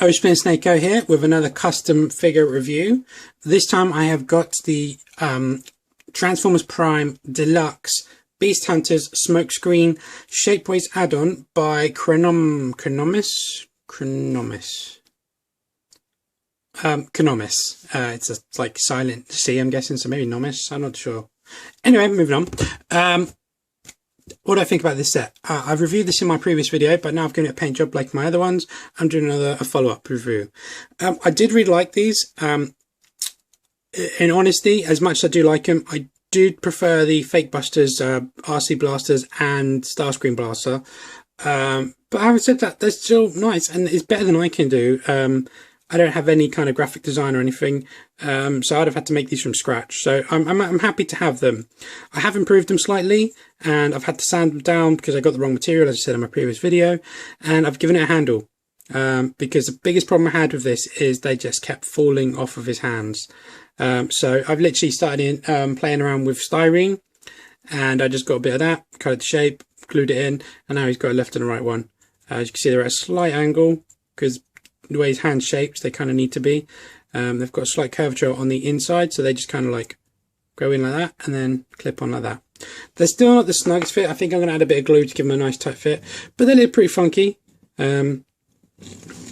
Ocean Snakeo here with another custom figure review. This time I have got the Transformers Prime Deluxe Beast Hunters Smokescreen Shapeways add-on by Cnomis. It's a like silent C, I'm guessing, so maybe Nomis, I'm not sure. Anyway, moving on. What do I think about this set? I've reviewed this in my previous video, but now I've given it a paint job like my other ones. I'm doing a follow-up review. I did really like these. In honesty, as much as I do like them, I do prefer the Fake Busters, RC Blasters and Starscream Blaster. But having said that, they're still nice and it's better than I can do. I don't have any kind of graphic design or anything, so I'd have had to make these from scratch. So I'm happy to have them. I have improved them slightly, and I've had to sand them down because I got the wrong material, as I said in my previous video, and I've given it a handle, because the biggest problem I had with this is they just kept falling off of his hands. So I've literally started playing around with styrene, and I just got a bit of that, cut it to shape, glued it in, and now he's got a left and a right one. As you can see, they're at a slight angle because the way his hand's shaped, they kind of need to be. They've got a slight curvature on the inside, so they just kind of like go in like that and then clip on like that. They're still not the snuggest fit. I think I'm going to add a bit of glue to give them a nice tight fit, but they look pretty funky. And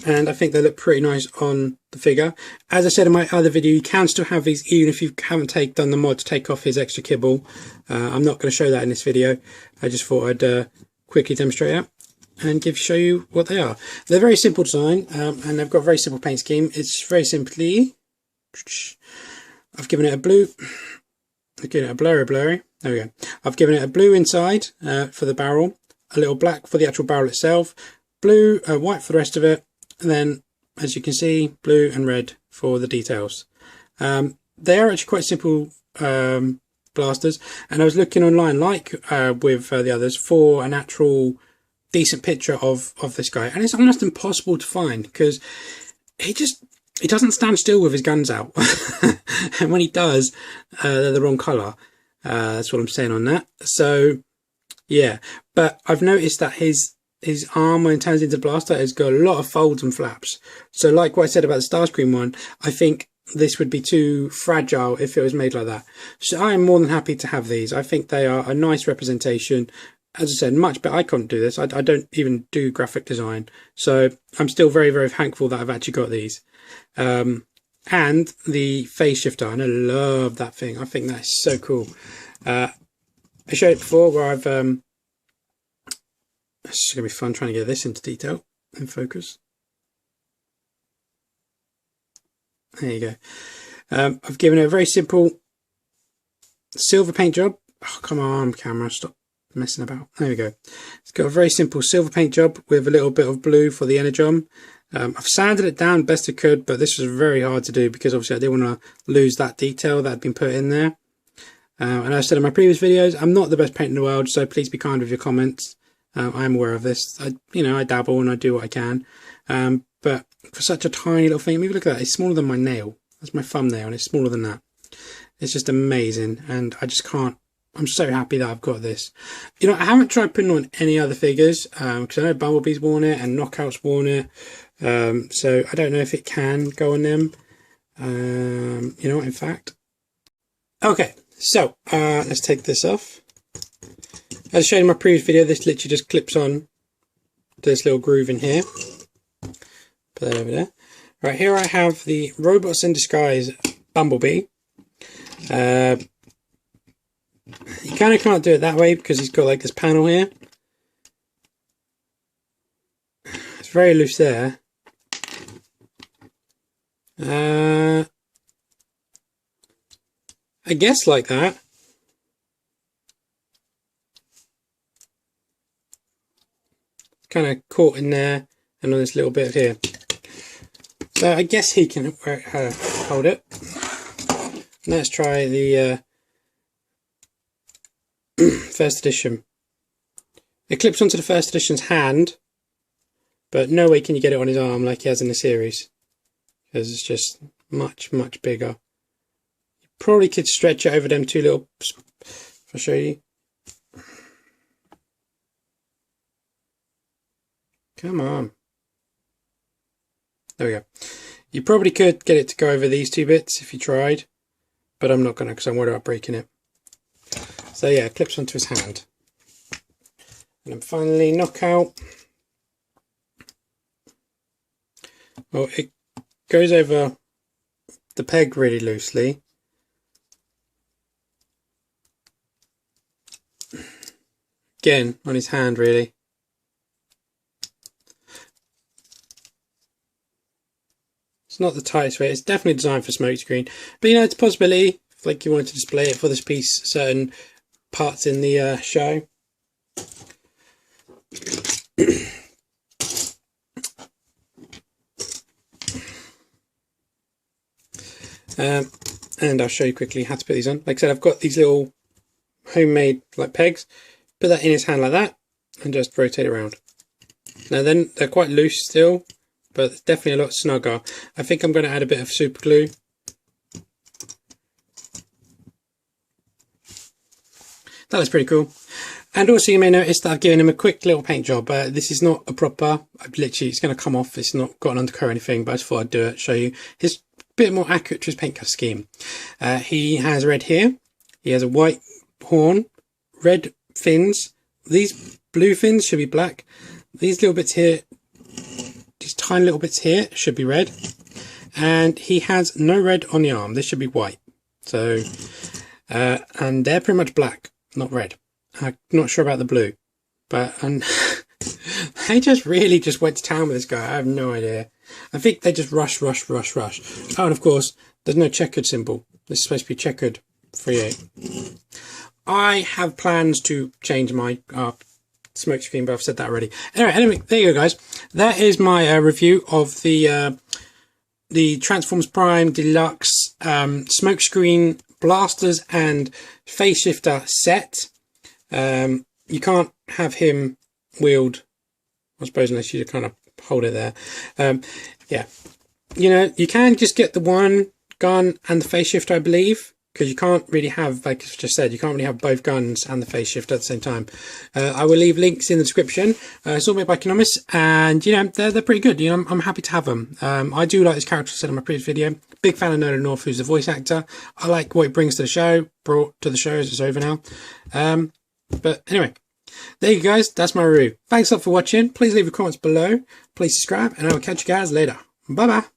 I think they look pretty nice on the figure. As I said in my other video, you can still have these even if you haven't done the mod to take off his extra kibble. I'm not going to show that in this video. I just thought I'd quickly demonstrate that and show you what they are. They're very simple design, and they've got a very simple paint scheme. It's very simply, I've given it a blue, I've given it a blurry, there we go. I've given it a blue inside for the barrel, a little black for the actual barrel itself, blue, white for the rest of it, and then, as you can see, blue and red for the details. They are actually quite simple blasters, and I was looking online, like with the others, for an actual decent picture of this guy, and it's almost impossible to find because he doesn't stand still with his guns out. And when he does, they're the wrong color. That's what I'm saying on that. So yeah, but I've noticed that his arm, when it turns into blaster, has got a lot of folds and flaps. So like what I said about the Starscream one, I think this would be too fragile if it was made like that. So I am more than happy to have these. I think they are a nice representation. As I said, much better. I couldn't do this. I don't even do graphic design. So I'm still very, very thankful that I've actually got these. And the phase shifter. And I love that thing. I think that's so cool. I showed it before where I've... it's going to be fun trying to get this into detail and focus. There you go. I've given it a very simple silver paint job. Oh, come on, camera. Stop messing about. There we go. It's got a very simple silver paint job with a little bit of blue for the energon. I've sanded it down best I could, but this was very hard to do because obviously I didn't want to lose that detail that had been put in there. And as I said in my previous videos, I'm not the best painter in the world, so please be kind with your comments. I am aware of this. I dabble and I do what I can. But for such a tiny little thing, maybe look at that. It's smaller than my nail. That's my thumbnail, and it's smaller than that. It's just amazing, and I just can't. I'm so happy that I've got this. I haven't tried putting on any other figures because I know Bumblebee's worn it and Knockout's worn it. So I don't know if it can go on them. In fact. Okay, so let's take this off. As I showed in my previous video, this literally just clips on to this little groove in here. Put that over there. Right, here I have the Robots in Disguise Bumblebee. You kind of can't do it that way because he's got like this panel here. It's very loose there. I guess like that. It's kind of caught in there and on this little bit here. So I guess he can hold it. Let's try the first edition. It clips onto the first edition's hand, but no way can you get it on his arm like he has in the series, because it's just much bigger. You probably could stretch it over them two little. If I show you, come on. There we go. You probably could get it to go over these 2 bits if you tried, but I'm not going to because I'm worried about breaking it. So yeah, it clips onto his hand. And then finally, knockout. Well, it goes over the peg really loosely. Again, on his hand really. It's not the tightest way. It's definitely designed for smokescreen, but you know, it's a possibility. If, like, you wanted to display it for this piece, certain parts in the show. And I'll show you quickly how to put these on. Like I said, I've got these little homemade like pegs. Put that in his hand like that, and just rotate around. Now then, they're quite loose still, but it's definitely a lot snugger. I think I'm going to add a bit of super glue. That was pretty cool. And also you may notice that I've given him a quick little paint job. This is not a proper, it's going to come off. It's not got an undercoat or anything, but I just thought I'd do it, show you. His bit more accurate to his paint colour scheme. He has red here. He has a white horn, red fins. These blue fins should be black. These little bits here, these tiny little bits here should be red. And he has no red on the arm. This should be white. So, and they're pretty much black, not red. I'm not sure about the blue, but they just really just went to town with this guy. I have no idea. I think they just rush. Oh, and of course, there's no checkered symbol. This is supposed to be checkered 3/8. I have plans to change my smokescreen, but I've said that already. Anyway, there you go, guys. That is my review of the Transformers Prime Deluxe smokescreen blasters and phase shifter set. You can't have him wheeled, I suppose, unless you kind of hold it there. Yeah, you know, you can just get the one gun and the phase shifter, I believe, because you can't really have, like I just said, you can't really have both guns and the phase shifter at the same time. I will leave links in the description. It's all made by Cnomis, and you know, they're pretty good. You know, I'm happy to have them. I do like this character, I said in my previous video. Big fan of Nolan North, who's the voice actor. I like what he brings to the show, brought to the show as it's over now. But anyway, there you go, guys. That's my review. Thanks a lot for watching. Please leave your comments below. Please subscribe, and I will catch you guys later. Bye bye.